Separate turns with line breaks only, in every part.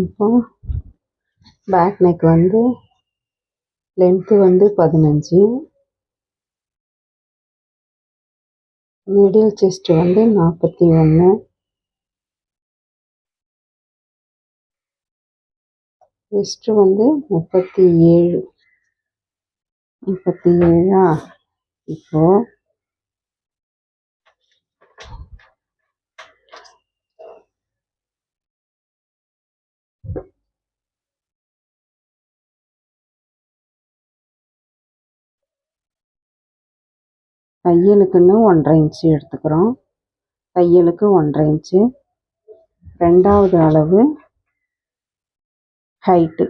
இப்போ back neck வந்து length வந்து 15, மிடில் செஸ்ட் வந்து 41, வெஸ்ட் வந்து 37. இப்போ தையலுக்குன்னு 1.5 இன்ச்சு எடுத்துக்கிறோம். தையலுக்கு 1.5 இன்ச்சு. ரெண்டாவது அளவு ஹைட்டு,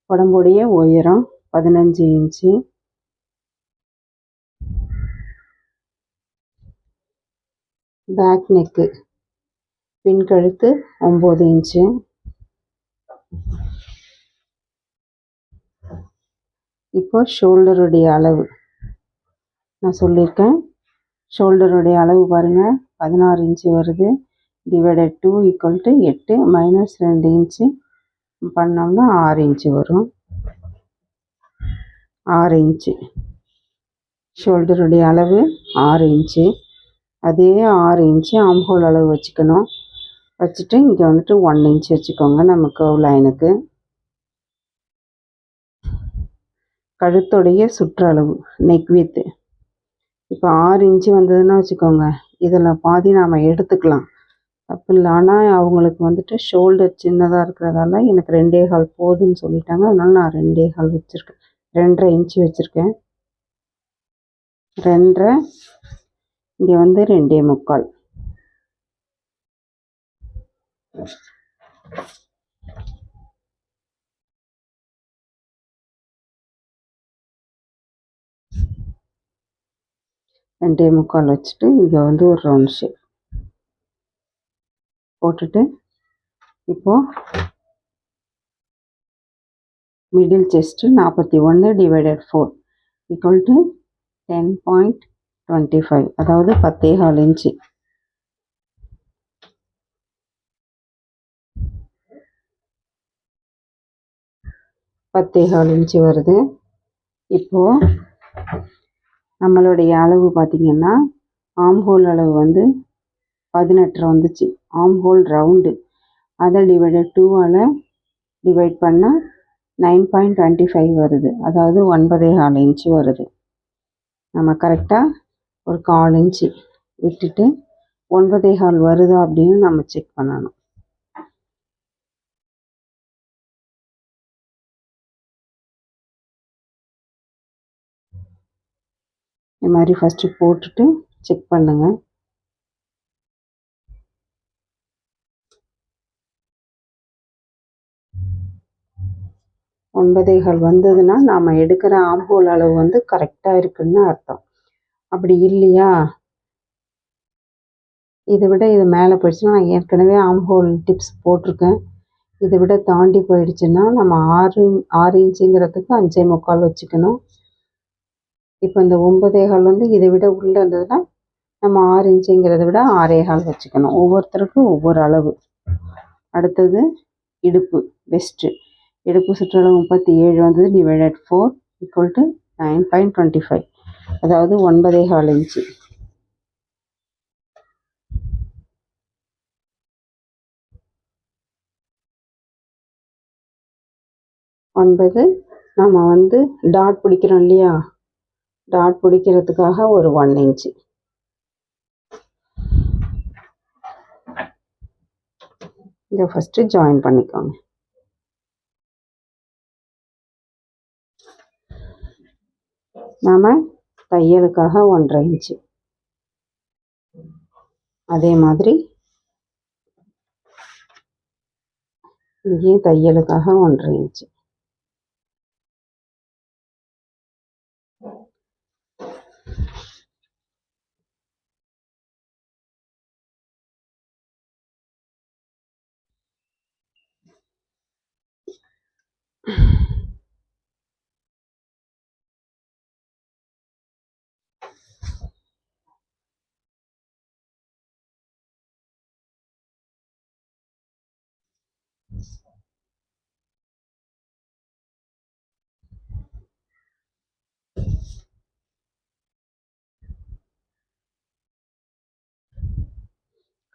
உடம்புடைய உயரம் 15 இன்ச்சு. பேக் நெக்கு பின் கழுத்து 9 இன்ச்சு. இப்போ ஷோல்டருடைய அளவு நான் சொல்லியிருக்கேன். ஷோல்டருடைய அளவு பாருங்கள், 16 இன்ச்சு வருது. டிவைடட் 2 = 8 - 2 இன்ச்சு பண்ணோம்னா 6 இன்ச்சு வரும். 6 இன்ச்சு ஷோல்டருடைய அளவு 6 இன்ச்சு. அதே 6 இன்ச்சு ஆம்ஹோல் அளவு வச்சுக்கணும். வச்சுட்டு இங்கே வந்துட்டு 1 இன்ச் வச்சுக்கோங்க நம்ம கர்வ் லைனுக்கு. கழுத்துடைய சுற்றளவு நெக் வித்து இப்போ 6 இன்ச்சு வந்ததுன்னா வச்சுக்கோங்க, இதில் பாதி நாம் எடுத்துக்கலாம், தப்பு இல்லை. ஆனால் அவங்களுக்கு வந்துட்டு ஷோல்டர் சின்னதாக இருக்கிறதால எனக்கு 2.25 போதும்னு சொல்லிட்டாங்க. அதனால நான் 2.25 வச்சுருக்கேன். 2.5 இன்ச்சு வச்சுருக்கேன். 2.5 இங்கே வந்து 2.25. ரெண்டே முக்கால் வச்சுட்டு இங்கே வந்து ஒரு ரவுண்ட் ஷேப் போட்டுட்டு, இப்போது மிடில் செஸ்ட்டு 41 / 4 = 10.25, அதாவது 10.25 இன்ச்சு. இன்ச்சு வருது. இப்போது நம்மளுடைய அளவு பார்த்திங்கன்னா, ஆம்ஹோல் அளவு வந்து 18 வந்துச்சு. ஆம்ஹோல் ரவுண்டு அதை /2ஆல் டிவைட் பண்ணால் 9.25 வருது. அதாவது 9.25 இன்ச்சு வருது. நம்ம கரெக்டாக ஒரு 1/4 இன்ச்சு விட்டுட்டு 9.25 வருதா அப்படின்னு நம்ம செக் பண்ணணும். இந்த மாதிரி ஃபஸ்ட்டு போட்டுட்டு செக் பண்ணுங்கள். 9.25 வந்ததுன்னா நாம் எடுக்கிற ஆம்ஹோல் அளவு வந்து கரெக்டாக இருக்குதுன்னு அர்த்தம். அப்படி இல்லையா, இதை விட இது மேலே போயிடுச்சுன்னா, நான் ஏற்கனவே ஆம்ஹோல் டிப்ஸ் போட்டிருக்கேன், இதை விட தாண்டி போயிடுச்சுன்னா நம்ம 6 இன்ச்சுங்கிறதுக்கு 5.25 வச்சுக்கணும். இப்போ இந்த 9.25 வந்து இதை விட உள்ளே இருந்ததுன்னா நம்ம 6 இன்ச்சுங்கிறத விட 6.25 வச்சுக்கணும். ஒவ்வொருத்தருக்கும் ஒவ்வொரு அளவு. அடுத்தது இடுப்பு வெஸ்ட்டு. இடுப்பு சுற்றளவு 37 வந்தது. / 4 = 9.25, அதாவது 9.25 இன்ச்சு. நம்ம வந்து டாட் பிடிக்கிறோம் இல்லையா, டாட் பிடிக்கிறதுக்காக ஒரு 1 இன்ச்சு. இதை ஃபஸ்ட்டு ஜாயின் பண்ணிக்கோங்க. நாம் தையலுக்காக 1.5 இன்ச்சு, அதே மாதிரி இங்கேயும் தையலுக்காக 1.5 இன்ச்சு.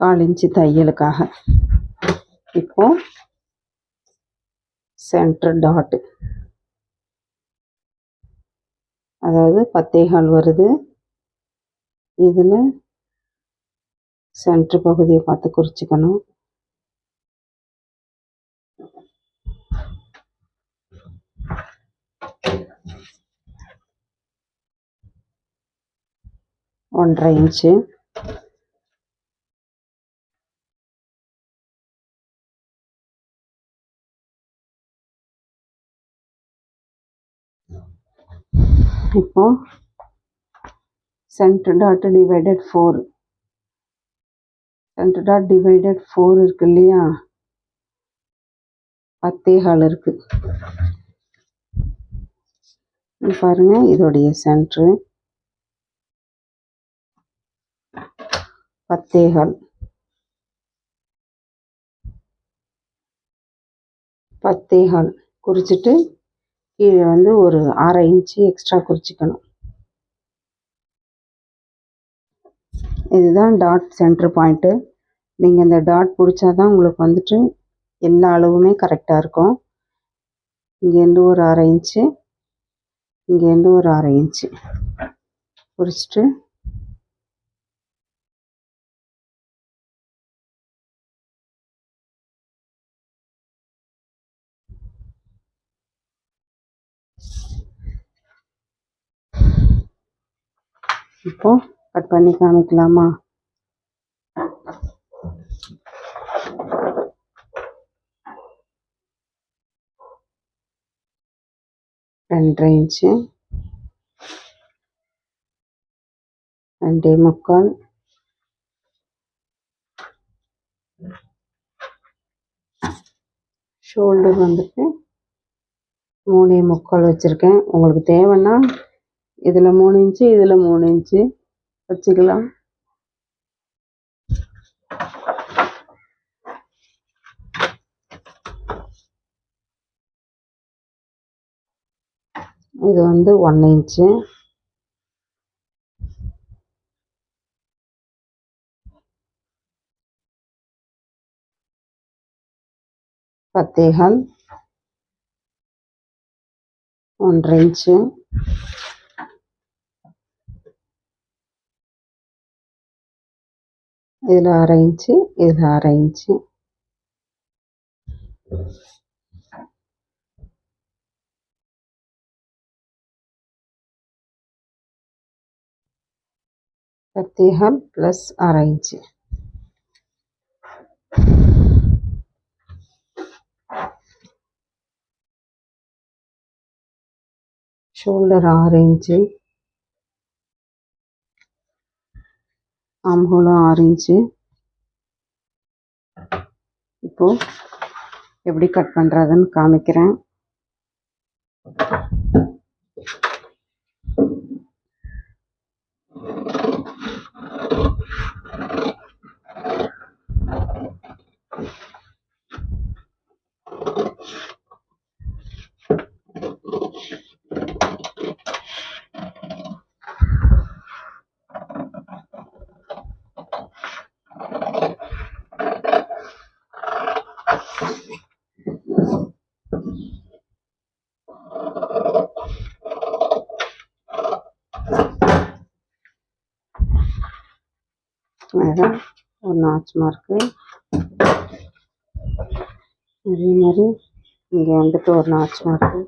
1/4 இன்ச்சு தையலுக்காக. இப்போ சென்டர் டாட்டு, அதாவது 10.25 வருது. இதில் சென்டர் பகுதியை பார்த்து குறிச்சிக்கணும். ஒன்றரை இன்ச்சு. இப்போ centre dot divided 4, centre dot divided 4 இருக்கு இல்லையா, 10.25 இருக்கு. பாருங்க, இதோடைய சென்டர் 10.25. 10.25 குறிச்சிட்டு கீழே வந்து ஒரு 1/2 இன்ச்சு எக்ஸ்ட்ரா குறிச்சிக்கணும். இதுதான் டாட் சென்டர் பாயிண்ட்டு. நீங்கள் இந்த டாட் பிடிச்சாதான் உங்களுக்கு வந்துட்டு எல்லா அளவுமே கரெக்டாக இருக்கும். இங்கேருந்து ஒரு 1/2 இன்ச்சு, இங்கேருந்து ஒரு 1/2 இன்ச்சு குறிச்சிட்டு இப்போ கட் பண்ணி காமிக்கலாமா? ரெண்டரை இன்ச்சு, 2.25, ஷோல்டர் வந்துட்டு 3.25 வச்சுருக்கேன். உங்களுக்கு தேவைன்னா இதில் 3 இன்ச்சு, இதில் 3 இன்ச்சு வச்சுக்கலாம். இது வந்து 1 இன்ச்சு. பத்தேகால், 1/2 இன்ச்சு, இதில் 1/2 இன்ச்சு, இதில் 1/2 இன்ச்சு. பத்தேகால் ப்ளஸ் 1/2 இன்ச்சு. ஷோல்டர் 6 இன்ச்சு, ஆம்ஹோலும் 6 இன்ச்சு. இப்போ எப்படி கட் பண்ணுறதுன்னு காமிக்கிறேன். ஒரு நாச் மார்க்கு, அதே மாதிரி இங்கே வந்துட்டு ஒரு நாச் மார்க்கு.